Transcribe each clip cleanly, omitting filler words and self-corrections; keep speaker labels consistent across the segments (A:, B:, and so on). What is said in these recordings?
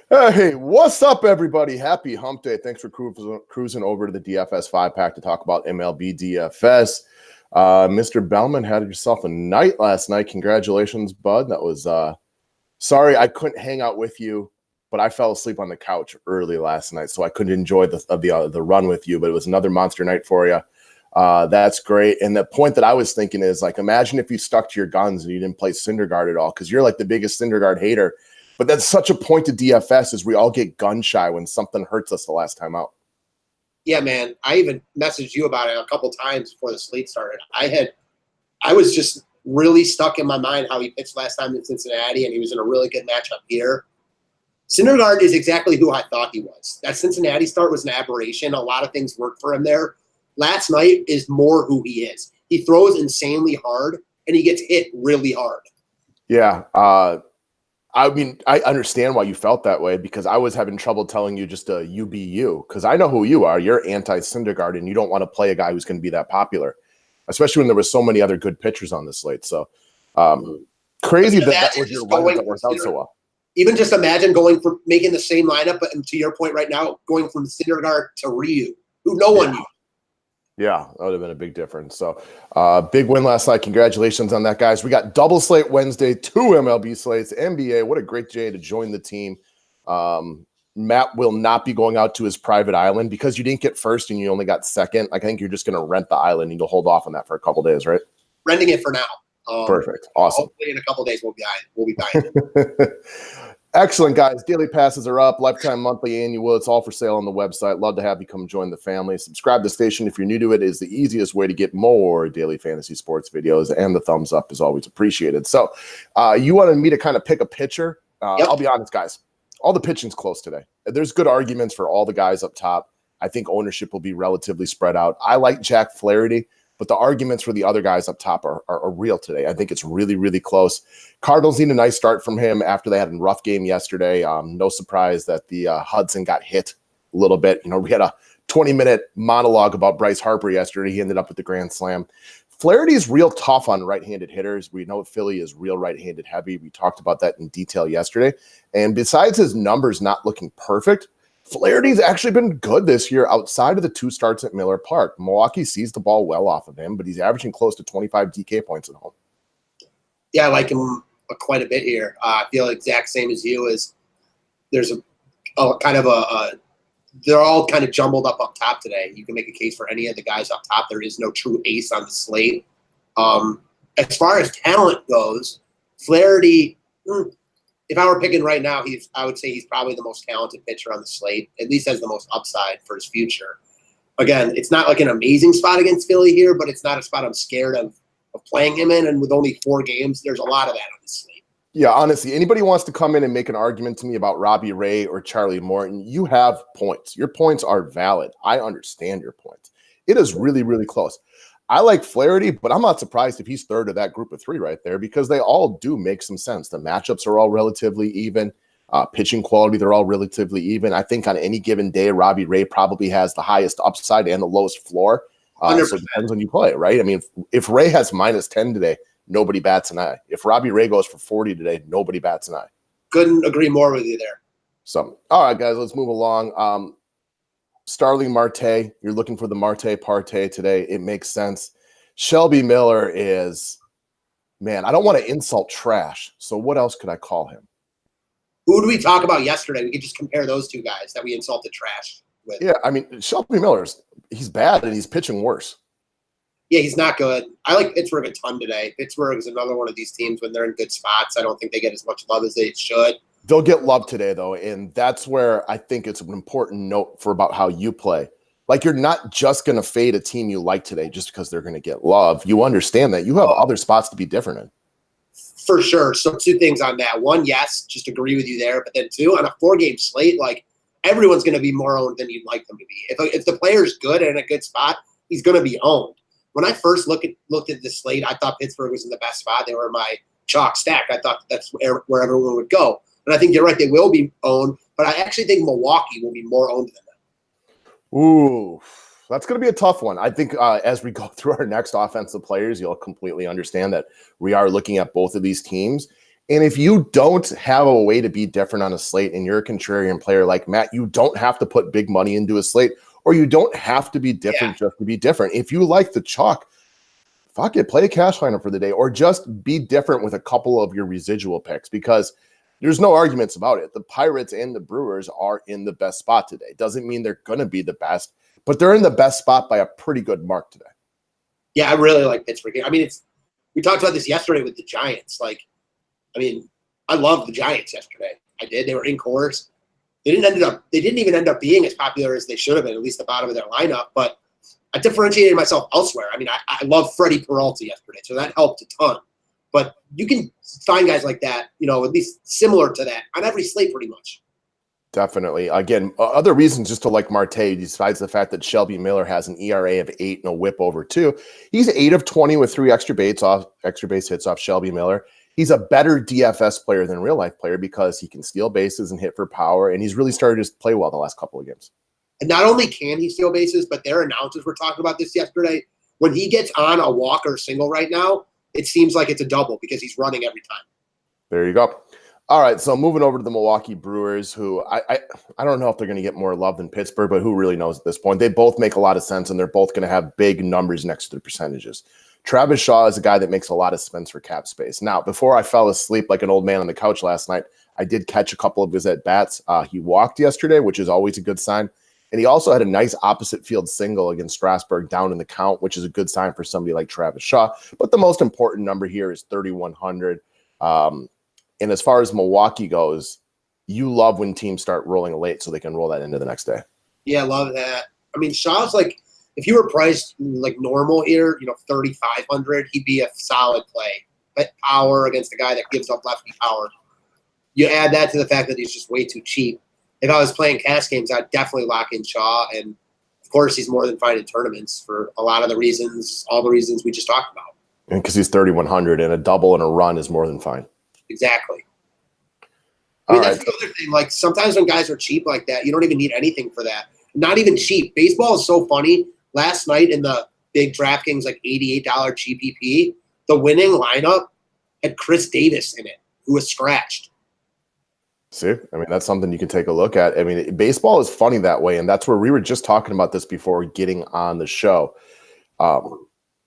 A: Hey, what's up, everybody? Happy hump day. Thanks for cruising over to the DFS 5-pack to talk about MLB DFS. Mr. Bellman had yourself a night last night. Congratulations, bud. That was sorry I couldn't hang out with you, but I fell asleep on the couch early last night, so I couldn't enjoy the run with you, but it was another monster night for you. That's great. And the point that I was thinking is, like, imagine if you stuck to your guns and you didn't play Syndergaard at all, because you're like the biggest Syndergaard hater. But that's such a point to DFS is we all get gun shy when something hurts us the last time out.
B: Yeah, man. I even messaged you about it a couple times before the slate started. I was just really stuck in my mind how he pitched last time in Cincinnati, and he was in a really good matchup here. Syndergaard is exactly who I thought he was. That Cincinnati start was an aberration. A lot of things worked for him there. Last night is more who he is. He throws insanely hard, and he gets hit really hard.
A: Yeah. I mean, I understand why you felt that way, because I was having trouble telling you just you be you, because I know who you are. You're anti-Syndergaard, and you don't want to play a guy who's going to be that popular, especially when there were so many other good pitchers on the slate. So crazy that was your lineup that worked out so well.
B: Even just imagine going from making the same lineup, but to your point right now, going from Syndergaard to Ryu, who no one knew.
A: Yeah, that would have been a big difference. So big win last night. Congratulations on that, guys. We got double slate Wednesday, 2 MLB slates, NBA. What a great day to join the team. Matt will not be going out to his private island because you didn't get first and you only got second. I think you're just going to rent the island and you'll hold off on that for a couple days, right?
B: Renting it for now.
A: Perfect. Awesome.
B: Hopefully in a couple days we'll be buying.
A: Excellent, guys. Daily passes are up. Lifetime, monthly, annual. It's all for sale on the website. Love to have you come join the family. Subscribe to the station if you're new to it. It is the easiest way to get more daily fantasy sports videos, and the thumbs up is always appreciated. So you wanted me to kind of pick a pitcher.
B: Yep.
A: I'll be honest, guys. All the pitching's close today. There's good arguments for all the guys up top. I think ownership will be relatively spread out. I like Jack Flaherty, but the arguments for the other guys up top are real today. I think it's really, really close. Cardinals need a nice start from him after they had a rough game yesterday. No surprise that the Hudson got hit a little bit. You know, we had a 20-minute monologue about Bryce Harper yesterday. He ended up with the grand slam. Flaherty is real tough on right-handed hitters. We know Philly is real right-handed heavy. We talked about that in detail yesterday. And besides his numbers not looking perfect, Flaherty's actually been good this year outside of the 2 starts at Miller Park. Milwaukee sees the ball well off of him, but he's averaging close to 25 DK points at home.
B: Yeah, I like him quite a bit here. I feel exact same as you. Is there's they're all kind of jumbled up top today. You can make a case for any of the guys up top. There is no true ace on the slate. As far as talent goes, Flaherty, if I were picking right now, I would say he's probably the most talented pitcher on the slate, at least has the most upside for his future. Again, it's not like an amazing spot against Philly here, but it's not a spot I'm scared of playing him in. And with only 4 games, there's a lot of that on the slate.
A: Yeah, honestly, anybody wants to come in and make an argument to me about Robbie Ray or Charlie Morton, you have points. Your points are valid. I understand your points. It is really, really close. I like Flaherty, but I'm not surprised if he's third of that group of 3 right there, because they all do make some sense. The matchups are all relatively even. Pitching quality, they're all relatively even. I think on any given day, Robbie Ray probably has the highest upside and the lowest floor. So it depends when you play, right? I mean, if Ray has -10 today, nobody bats an eye. If Robbie Ray goes for 40 today, nobody bats an eye.
B: Couldn't agree more with you there.
A: So, all right, guys, let's move along. Starling Marte, you're looking for the Marte Parte today. It makes sense. Shelby Miller is, man, I don't want to insult trash. So what else could I call him?
B: Who did we talk about yesterday? We could just compare those 2 guys that we insulted trash with.
A: Yeah, I mean, Shelby Miller's, he's bad and he's pitching worse.
B: Yeah, he's not good. I like Pittsburgh a ton today. Pittsburgh is another one of these teams when they're in good spots. I don't think they get as much love as they should.
A: They'll get love today, though, and that's where I think it's an important note for about how you play. Like, you're not just going to fade a team you like today just because they're going to get love. You understand that. You have other spots to be different in.
B: For sure. So 2 things on that. 1, yes, just agree with you there. But then 2, on a 4-game slate, like, everyone's going to be more owned than you'd like them to be. If the player's good and in a good spot, he's going to be owned. When I first looked at the slate, I thought Pittsburgh was in the best spot. They were my chalk stack. I thought that's where everyone would go. And I think you're right. They will be owned. But I actually think Milwaukee will be more owned than them.
A: Ooh, that's going to be a tough one. I think as we go through our next offensive players, you'll completely understand that we are looking at both of these teams. And if you don't have a way to be different on a slate and you're a contrarian player like Matt, you don't have to put big money into a slate, or you don't have to be different just to be different. If you like the chalk, fuck it, play a cash lineup for the day, or just be different with a couple of your residual picks, because there's no arguments about it. The Pirates and the Brewers are in the best spot today. Doesn't mean they're going to be the best, but they're in the best spot by a pretty good mark today.
B: Yeah, I really like Pittsburgh. I mean, we talked about this yesterday with the Giants. Like, I mean, I loved the Giants yesterday. I did. They were in course. They didn't even end up being as popular as they should have been, at least the bottom of their lineup. But I differentiated myself elsewhere. I mean, I love Freddie Peralta yesterday, so that helped a ton. But you can find guys like that, at least similar to that on every slate pretty much.
A: Definitely. Again, other reasons just to like Marte, besides the fact that Shelby Miller has an ERA of 8 and a whip over 2. He's 8 of 20 with 3 extra base hits off Shelby Miller. He's a better DFS player than real life player because he can steal bases and hit for power, and he's really started to play well the last couple of games.
B: And not only can he steal bases, but their announcers were talking about this yesterday. When he gets on a walk or a single right now, it seems like it's a double because he's running every time.
A: There you go. All right, so moving over to the Milwaukee Brewers, who I don't know if they're going to get more love than Pittsburgh, but who really knows at this point? They both make a lot of sense, and they're both going to have big numbers next to their percentages. Travis Shaw is a guy that makes a lot of sense for cap space. Now, before I fell asleep like an old man on the couch last night, I did catch a couple of his at-bats. He walked yesterday, which is always a good sign. And he also had a nice opposite field single against Strasburg down in the count, which is a good sign for somebody like Travis Shaw. But the most important number here is 3,100. And as far as Milwaukee goes, you love when teams start rolling late so they can roll that into the next day.
B: Yeah, I love that. I mean, Shaw's like, if you were priced like normal here, 3,500, he'd be a solid play. But power against a guy that gives up lefty power. You add that to the fact that he's just way too cheap. If I was playing cash games, I'd definitely lock in Shaw. And, of course, he's more than fine in tournaments for a lot of the reasons, all the reasons we just talked about.
A: And because he's 3,100, and a double and a run is more than fine.
B: Exactly. I mean, that's the other thing. Like, sometimes when guys are cheap like that, you don't even need anything for that. Not even cheap. Baseball is so funny. Last night in the big DraftKings, like $88 GPP, the winning lineup had Chris Davis in it, who was scratched.
A: See, I mean, that's something you can take a look at. I mean, baseball is funny that way, and that's where we were just talking about this before getting on the show.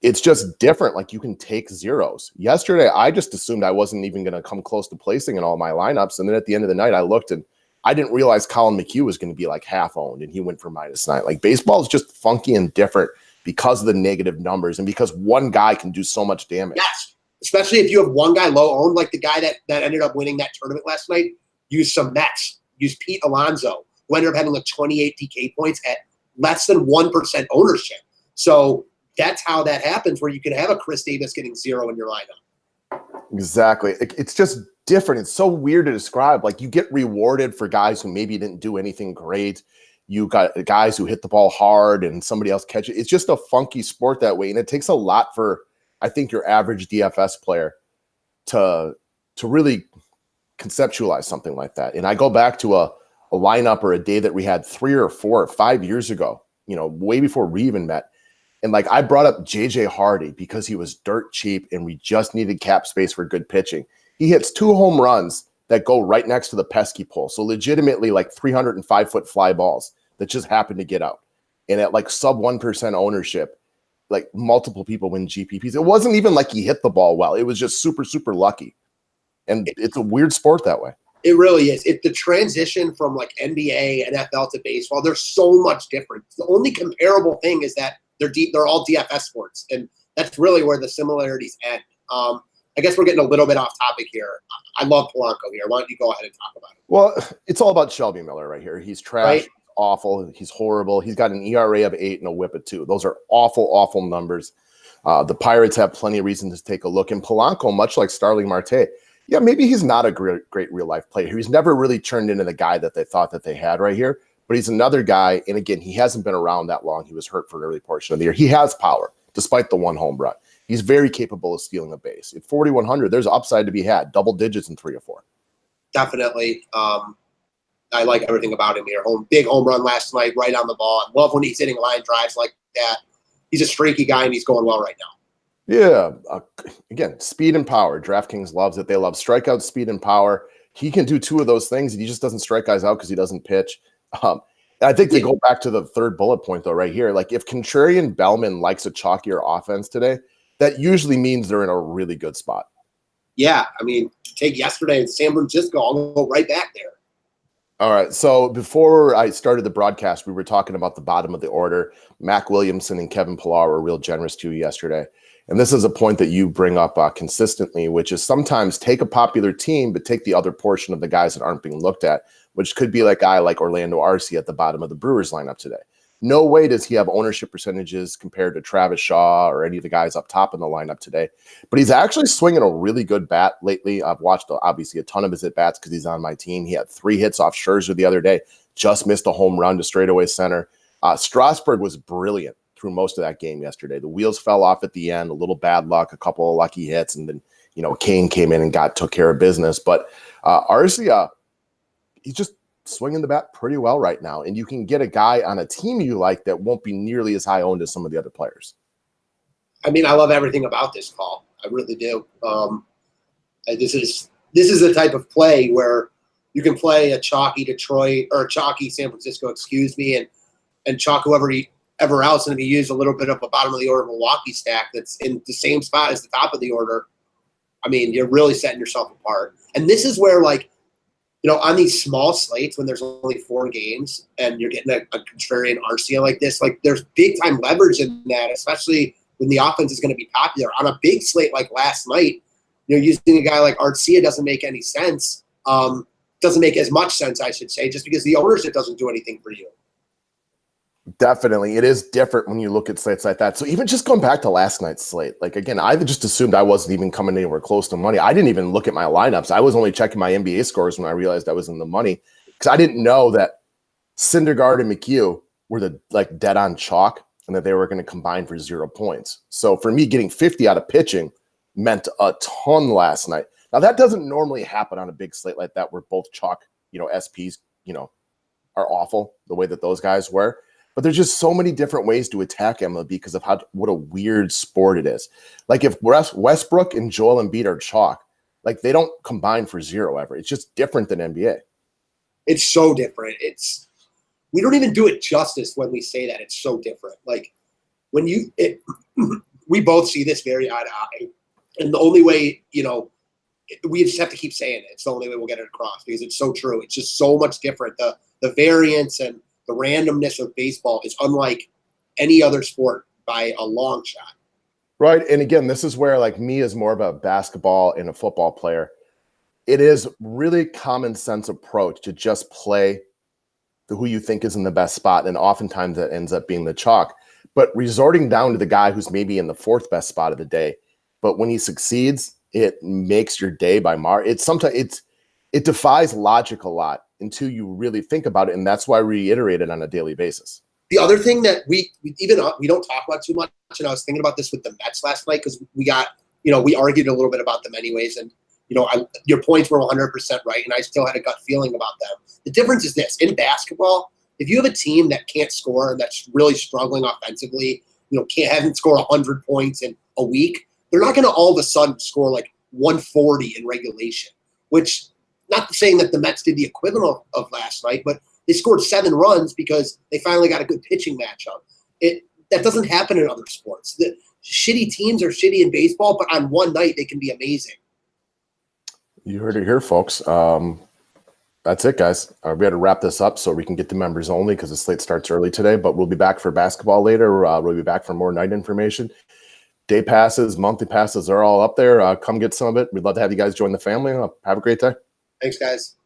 A: It's just different. Like, you can take zeros. Yesterday, I just assumed I wasn't even going to come close to placing in all my lineups, and then at the end of the night, I looked, and I didn't realize Colin McHugh was going to be like half owned, and he went for -9. Like, baseball is just funky and different because of the negative numbers and because one guy can do so much damage.
B: Yes, especially if you have one guy low owned, like the guy that ended up winning that tournament last night. Use some Mets. Use Pete Alonso, who ended up having like 28 DK points at less than 1% ownership. So that's how that happens, where you can have a Chris Davis getting 0 in your lineup.
A: Exactly. It's just different. It's so weird to describe. Like, you get rewarded for guys who maybe didn't do anything great. You got guys who hit the ball hard and somebody else catch it. It's just a funky sport that way. And it takes a lot for, I think, your average DFS player to really conceptualize something like that. And I go back to a lineup or a day that we had 3 or 4 or 5 years ago, way before we even met. And like, I brought up JJ Hardy because he was dirt cheap and we just needed cap space for good pitching. He hits 2 home runs that go right next to the pesky pole. So legitimately like 305-foot fly balls that just happened to get out. And at like sub 1% ownership, like multiple people win GPPs. It wasn't even like he hit the ball well. It was just super, super lucky. And it's a weird sport that way.
B: It really is. The transition from like NBA, NFL to baseball, there's so much different. The only comparable thing is that they're all DFS sports, and that's really where the similarities end. I guess we're getting a little bit off topic here. I love Polanco here. Why don't you go ahead and talk about it?
A: Well, it's all about Shelby Miller right here. He's trash, right? Awful. He's horrible. He's got an ERA of 8 and a whip of 2. Those are awful, awful numbers. The Pirates have plenty of reason to take a look. And Polanco, much like Starling Marte, yeah, maybe he's not a great real-life player. He's never really turned into the guy that they thought that they had right here. But he's another guy, and again, he hasn't been around that long. He was hurt for an early portion of the year. He has power, despite the 1 home run. He's very capable of stealing a base. At 4,100, there's upside to be had, double digits in 3 or 4.
B: Definitely. I like everything about him here. Big home run last night, right on the ball. I love when he's hitting line drives like that. He's a streaky guy, and he's going well right now.
A: Yeah. Again, speed and power. DraftKings loves it. They love strikeout, speed, and power. He can do two of those things. He just doesn't strike guys out because he doesn't pitch. Um, and I think to go back to the third bullet point, though, right here, like if Contrarian Bellman likes a chalkier offense today, that usually means they're in a really good spot.
B: Yeah. I mean, take yesterday in San Francisco, I'll go right back there.
A: All right. So before I started the broadcast, we were talking about the bottom of the order. Mac Williamson and Kevin Pillar were real generous to you yesterday. And this is a point that you bring up consistently, which is sometimes take a popular team, but take the other portion of the guys that aren't being looked at, which could be like a guy like Orlando Arcia at the bottom of the Brewers lineup today. No way does he have ownership percentages compared to Travis Shaw or any of the guys up top in the lineup today. But he's actually swinging a really good bat lately. I've watched, obviously, a ton of his at-bats because he's on my team. He had 3 hits off Scherzer the other day, just missed a home run to straightaway center. Strasburg was brilliant through most of that game yesterday. The wheels fell off at the end, a little bad luck, a couple of lucky hits, and then, Kane came in and took care of business. But Arcia, he's just swinging the bat pretty well right now, and you can get a guy on a team you like that won't be nearly as high owned as some of the other players.
B: I mean, I love everything about this call. I really do. This is the type of play where you can play a chalky Detroit or a chalky San Francisco, and chalk whoever else, and if you use a little bit of a bottom of the order Milwaukee stack that's in the same spot as the top of the order, I mean, you're really setting yourself apart. And this is where, like, on these small slates when there's only 4 games and you're getting a contrarian Arcia like this, like there's big time leverage in that, especially when the offense is going to be popular. On a big slate like last night, using a guy like Arcia doesn't make any sense. Doesn't make as much sense, I should say, just because the ownership doesn't do anything for you.
A: Definitely. It is different when you look at slates like that. So even just going back to last night's slate, like, again, I just assumed I wasn't even coming anywhere close to money. I didn't even look at my lineups. I was only checking my NBA scores when I realized I was in the money, because I didn't know that Syndergaard and McHugh were dead on chalk and that they were going to combine for 0 points. So for me, getting 50 out of pitching meant a ton last night. Now, that doesn't normally happen on a big slate like that where both chalk, SPs, are awful the way that those guys were. But there's just so many different ways to attack MLB because of what a weird sport it is. Like if Westbrook and Joel Embiid are chalk, like they don't combine for 0 ever. It's just different than NBA.
B: It's so different. We don't even do it justice when we say that. It's so different. Like when we both see this very eye to eye, and the only way, we just have to keep saying it. It's the only way we'll get it across because it's so true. It's just so much different. The variance and the randomness of baseball is unlike any other sport by a long shot.
A: Right. And again, this is where, like, me as more of a basketball and a football player, it is really common sense approach to just play who you think is in the best spot. And oftentimes that ends up being the chalk. But resorting down to the guy who's maybe in the 4th best spot of the day, but when he succeeds, it makes your day by it defies logic a lot until you really think about it. And that's why we reiterate it on a daily basis.
B: The other thing that we don't talk about too much, and I was thinking about this with the Mets last night because we argued a little bit about them anyways. And, your points were 100% right. And I still had a gut feeling about them. The difference is this: in basketball, if you have a team that can't score and that's really struggling offensively, hasn't scored 100 points in a week, they're not going to all of a sudden score like 140 in regulation, which, not saying that the Mets did the equivalent of last night, but they scored 7 runs because they finally got a good pitching matchup. That doesn't happen in other sports. The shitty teams are shitty in baseball, but on one night they can be amazing.
A: You heard it here, folks. That's it, guys. We had to wrap this up so we can get to members only because the slate starts early today, but we'll be back for basketball later. We'll be back for more night information. Day passes, monthly passes are all up there. Come get some of it. We'd love to have you guys join the family. Have a great day.
B: Thanks, guys.